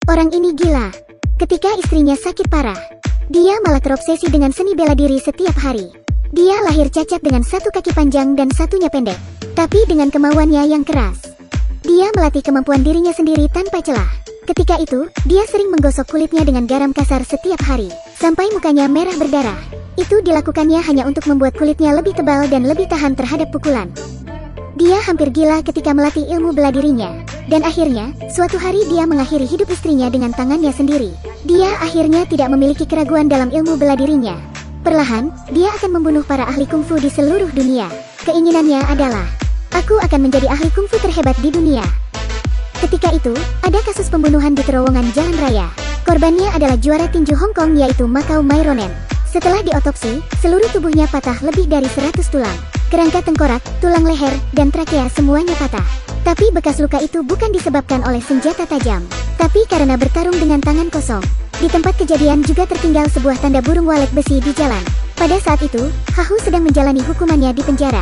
Orang ini gila. Ketika istrinya sakit parah, dia malah terobsesi dengan seni bela diri setiap hari. Dia lahir cacat dengan satu kaki panjang dan satunya pendek. Tapi dengan kemauannya yang keras, dia melatih kemampuan dirinya sendiri tanpa celah. Ketika itu, dia sering menggosok kulitnya dengan garam kasar setiap hari, sampai mukanya merah berdarah. Itu dilakukannya hanya untuk membuat kulitnya lebih tebal dan lebih tahan terhadap pukulan. Dia hampir gila ketika melatih ilmu bela dirinya. Dan akhirnya, suatu hari dia mengakhiri hidup istrinya dengan tangannya sendiri. Dia akhirnya tidak memiliki keraguan dalam ilmu bela dirinya. Perlahan, dia akan membunuh para ahli kungfu di seluruh dunia. Keinginannya adalah, aku akan menjadi ahli kungfu terhebat di dunia. Ketika itu, ada kasus pembunuhan di terowongan jalan raya. Korbannya adalah juara tinju Hong Kong yaitu Macau Myronen. Setelah diotopsi, seluruh tubuhnya patah lebih dari 100 tulang. Kerangka tengkorak, tulang leher, dan trakea semuanya patah. Tapi bekas luka itu bukan disebabkan oleh senjata tajam, tapi karena bertarung dengan tangan kosong. Di tempat kejadian juga tertinggal sebuah tanda burung walet besi di jalan. Pada saat itu, Hahu sedang menjalani hukumannya di penjara.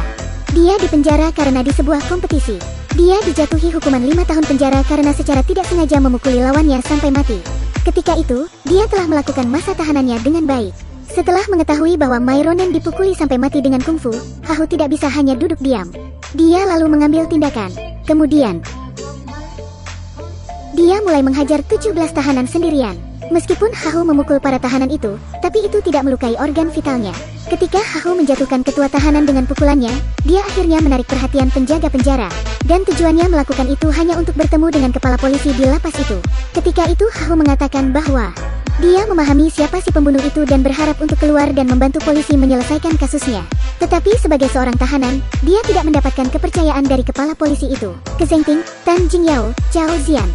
Dia dipenjara karena di sebuah kompetisi. Dia dijatuhi hukuman 5 tahun penjara karena secara tidak sengaja memukuli lawannya sampai mati. Ketika itu, dia telah melakukan masa tahanannya dengan baik. Setelah mengetahui bahwa Myronen dipukuli sampai mati dengan kungfu, Hahu tidak bisa hanya duduk diam. Dia lalu mengambil tindakan. Kemudian, dia mulai menghajar 17 tahanan sendirian. Meskipun Hahu memukul para tahanan itu, tapi itu tidak melukai organ vitalnya. Ketika Hahu menjatuhkan ketua tahanan dengan pukulannya, dia akhirnya menarik perhatian penjaga penjara. Dan tujuannya melakukan itu hanya untuk bertemu dengan kepala polisi di lapas itu. Ketika itu Hahu mengatakan bahwa dia memahami siapa si pembunuh itu dan berharap untuk keluar dan membantu polisi menyelesaikan kasusnya. Tetapi sebagai seorang tahanan, dia tidak mendapatkan kepercayaan dari kepala polisi itu. Kezengting, Tan Jingyao, Chao Zian,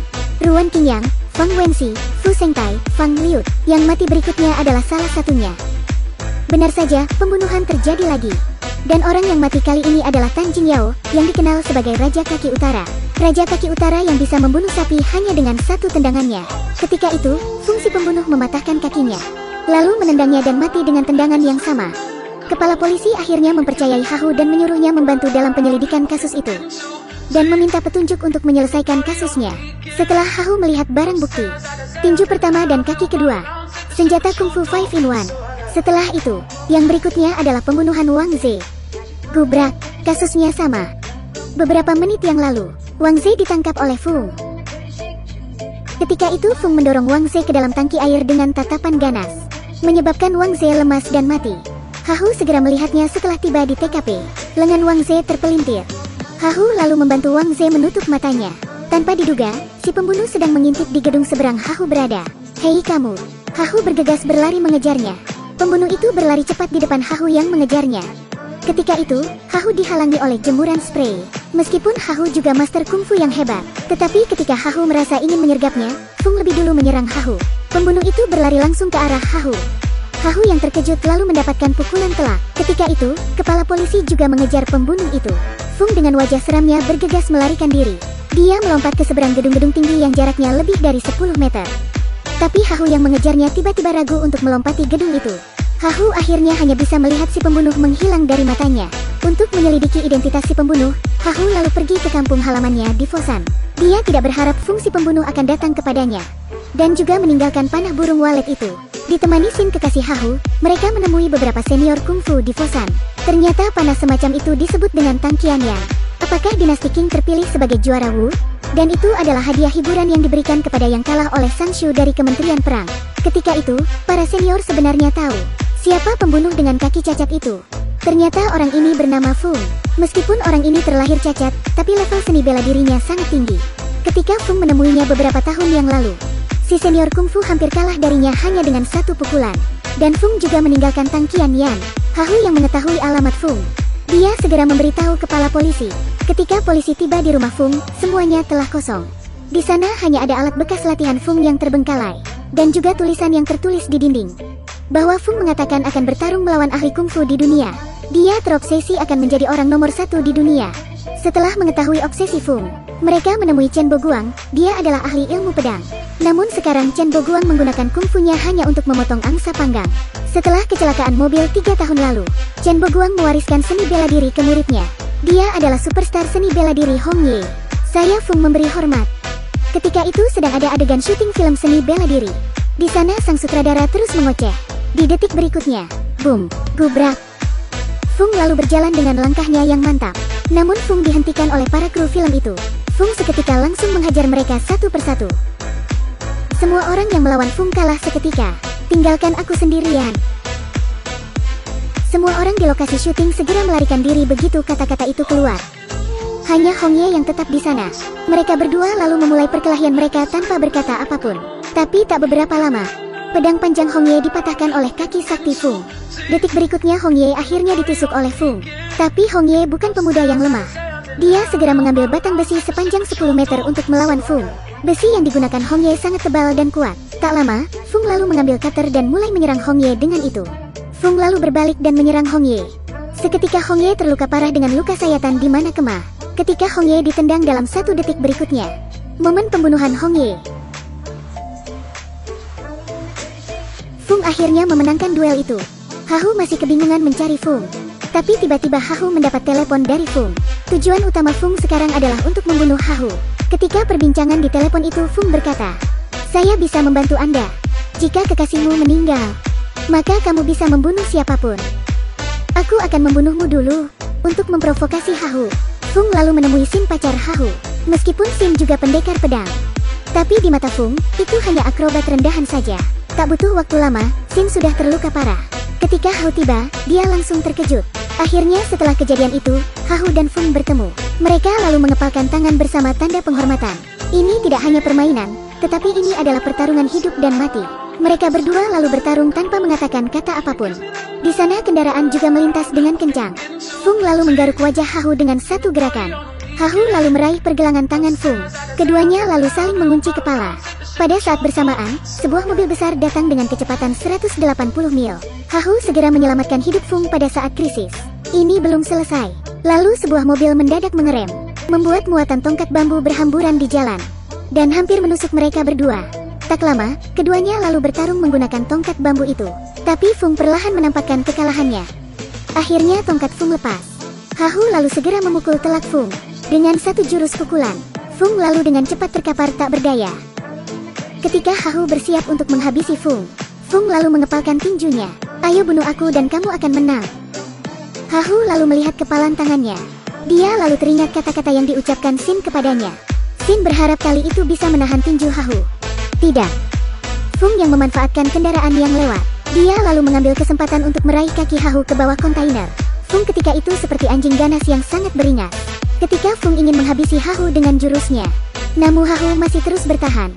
Ruan Qingyang, Fang Wenxi, Fu Sengtai, Fang Liut. Yang mati berikutnya adalah salah satunya. Benar saja, pembunuhan terjadi lagi. Dan orang yang mati kali ini adalah Tan Jingyao, yang dikenal sebagai Raja Kaki Utara. Raja Kaki Utara yang bisa membunuh sapi hanya dengan satu tendangannya. Ketika itu, fungsi pembunuh mematahkan kakinya, lalu menendangnya dan mati dengan tendangan yang sama. Kepala polisi akhirnya mempercayai Hahu dan menyuruhnya membantu dalam penyelidikan kasus itu, dan meminta petunjuk untuk menyelesaikan kasusnya. Setelah Hahu melihat barang bukti, tinju pertama dan kaki kedua, senjata kungfu 5-in-1. Setelah itu, yang berikutnya adalah pembunuhan Wang Ze. Gubrak, kasusnya sama. Beberapa menit yang lalu, Wang Ze ditangkap oleh Fung. Ketika itu Fung mendorong Wang Ze ke dalam tangki air dengan tatapan ganas, menyebabkan Wang Ze lemas dan mati. Hahu segera melihatnya setelah tiba di TKP. Lengan Wang Ze terpelintir. Hahu lalu membantu Wang Ze menutup matanya. Tanpa diduga, si pembunuh sedang mengintip di gedung seberang Hahu berada. Hei kamu! Hahu bergegas berlari mengejarnya. Pembunuh itu berlari cepat di depan Hahu yang mengejarnya. Ketika itu, Hahu dihalangi oleh jemuran spray. Meskipun Hahu juga master kungfu yang hebat, tetapi ketika Hahu merasa ingin menyergapnya, Fung lebih dulu menyerang Hahu. Pembunuh itu berlari langsung ke arah Hahu. Hahu yang terkejut lalu mendapatkan pukulan telak. Ketika itu, kepala polisi juga mengejar pembunuh itu. Fung dengan wajah seramnya bergegas melarikan diri. Dia melompat ke seberang gedung-gedung tinggi yang jaraknya lebih dari 10 meter. Tapi Hahu yang mengejarnya tiba-tiba ragu untuk melompati gedung itu. Hahu akhirnya hanya bisa melihat si pembunuh menghilang dari matanya. Untuk menyelidiki identitas si pembunuh, Hahu lalu pergi ke kampung halamannya di Fosan. Dia tidak berharap fungsi pembunuh akan datang kepadanya, dan juga meninggalkan panah burung walet itu. Ditemani Sin kekasih Hahu, mereka menemui beberapa senior kungfu di Fosan. Ternyata panah semacam itu disebut dengan Tang Qianyang. Apakah dinasti Qing terpilih sebagai juara Wu? Dan itu adalah hadiah hiburan yang diberikan kepada yang kalah oleh Sang Shu dari Kementerian Perang. Ketika itu, para senior sebenarnya tahu siapa pembunuh dengan kaki cacat itu. Ternyata orang ini bernama Fung. Meskipun orang ini terlahir cacat, tapi level seni bela dirinya sangat tinggi. Ketika Fung menemuinya beberapa tahun yang lalu, si senior kungfu hampir kalah darinya hanya dengan satu pukulan. Dan Fung juga meninggalkan Tang Qianyang. Hahu yang mengetahui alamat Fung, dia segera memberitahu kepala polisi. Ketika polisi tiba di rumah Fung, semuanya telah kosong. Di sana hanya ada alat bekas latihan Fung yang terbengkalai, dan juga tulisan yang tertulis di dinding, bahwa Fung mengatakan akan bertarung melawan ahli kungfu di dunia. Dia terobsesi akan menjadi orang nomor 1 di dunia. Setelah mengetahui obsesi Fung, mereka menemui Chen Boguang. Dia adalah ahli ilmu pedang. Namun sekarang Chen Boguang menggunakan kungfunya hanya untuk memotong angsa panggang. Setelah kecelakaan mobil 3 tahun lalu, Chen Boguang mewariskan seni bela diri ke muridnya. Dia adalah superstar seni bela diri Hong Ye. Saya Fung memberi hormat. Ketika itu sedang ada adegan syuting film seni bela diri. Di sana sang sutradara terus mengoceh. Di detik berikutnya, boom, gubrak. Fung lalu berjalan dengan langkahnya yang mantap. Namun Fung dihentikan oleh para kru film itu. Fung seketika langsung menghajar mereka satu persatu. Semua orang yang melawan Fung kalah seketika. Tinggalkan aku sendirian. Semua orang di lokasi syuting segera melarikan diri begitu kata-kata itu keluar. Hanya Hong Ye yang tetap di sana. Mereka berdua lalu memulai perkelahian mereka tanpa berkata apapun. Tapi tak beberapa lama, pedang panjang Hong Ye dipatahkan oleh kaki sakti Fung. Detik berikutnya Hong Ye akhirnya ditusuk oleh Fung. Tapi Hong Ye bukan pemuda yang lemah. Dia segera mengambil batang besi sepanjang 10 meter untuk melawan Fung. Besi yang digunakan Hong Ye sangat tebal dan kuat. Tak lama, Fung lalu mengambil cutter dan mulai menyerang Hong Ye dengan itu. Fung lalu berbalik dan menyerang Hong Ye. Seketika Hong Ye terluka parah dengan luka sayatan di mana kemah. Ketika Hong Ye ditendang dalam 1 detik berikutnya. Momen pembunuhan Hong Ye. Fung akhirnya memenangkan duel itu. Hahu masih kebingungan mencari Fung. Tapi tiba-tiba Hahu mendapat telepon dari Fung. Tujuan utama Fung sekarang adalah untuk membunuh Hahu. Ketika perbincangan di telepon itu Fung berkata, "Saya bisa membantu Anda. Jika kekasihmu meninggal, maka kamu bisa membunuh siapapun. Aku akan membunuhmu dulu." Untuk memprovokasi Hahu, Fung lalu menemui Sin pacar Hahu. Meskipun Sin juga pendekar pedang, tapi di mata Fung, itu hanya akrobat rendahan saja. Tak butuh waktu lama, Sin sudah terluka parah. Ketika Hahu tiba, dia langsung terkejut. Akhirnya setelah kejadian itu, Hahu dan Fung bertemu. Mereka lalu mengepalkan tangan bersama tanda penghormatan. Ini tidak hanya permainan, tetapi ini adalah pertarungan hidup dan mati. Mereka berdua lalu bertarung tanpa mengatakan kata apapun. Di sana kendaraan juga melintas dengan kencang. Fung lalu menggaruk wajah Hahu dengan satu gerakan. Hahu lalu meraih pergelangan tangan Fung. Keduanya lalu saling mengunci kepala. Pada saat bersamaan, sebuah mobil besar datang dengan kecepatan 180 mil. Hahu segera menyelamatkan hidup Fung pada saat krisis. Ini belum selesai. Lalu sebuah mobil mendadak mengerem, membuat muatan tongkat bambu berhamburan di jalan, dan hampir menusuk mereka berdua. Tak lama, keduanya lalu bertarung menggunakan tongkat bambu itu. Tapi Fung perlahan menampakkan kekalahannya. Akhirnya tongkat Fung lepas. Hahu lalu segera memukul telak Fung. Dengan satu jurus pukulan, Fung lalu dengan cepat terkapar tak berdaya. Ketika Hahu bersiap untuk menghabisi Fung, Fung lalu mengepalkan tinjunya. "Ayo bunuh aku dan kamu akan menang." Hahu lalu melihat kepalan tangannya. Dia lalu teringat kata-kata yang diucapkan Sin kepadanya. Sin berharap kali itu bisa menahan tinju Hahu. Tidak. Fung yang memanfaatkan kendaraan yang lewat. Dia lalu mengambil kesempatan untuk meraih kaki Hahu ke bawah kontainer. Fung ketika itu seperti anjing ganas yang sangat beringas. Ketika Fung ingin menghabisi Hahu dengan jurusnya, namun Hahu masih terus bertahan.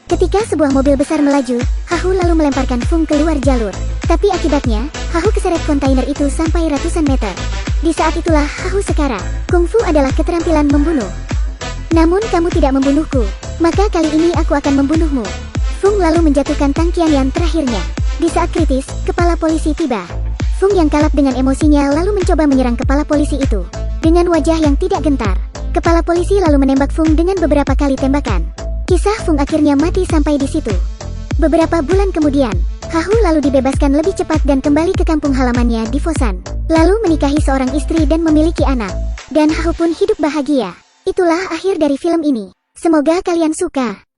Ketika sebuah mobil besar melaju, Hahu lalu melemparkan Fung keluar jalur. Tapi akibatnya, Hahu keseret kontainer itu sampai ratusan meter. Di saat itulah Hahu sekarat. Kungfu adalah keterampilan membunuh. Namun kamu tidak membunuhku, maka kali ini aku akan membunuhmu. Fung lalu menjatuhkan tangkian yang terakhirnya. Di saat kritis, kepala polisi tiba. Fung yang kalap dengan emosinya lalu mencoba menyerang kepala polisi itu. Dengan wajah yang tidak gentar, kepala polisi lalu menembak Fung dengan beberapa kali tembakan. Kisah Fung akhirnya mati sampai di situ. Beberapa bulan kemudian, Hahu lalu dibebaskan lebih cepat dan kembali ke kampung halamannya di Fosan. Lalu menikahi seorang istri dan memiliki anak. Dan Hahu pun hidup bahagia. Itulah akhir dari film ini. Semoga kalian suka.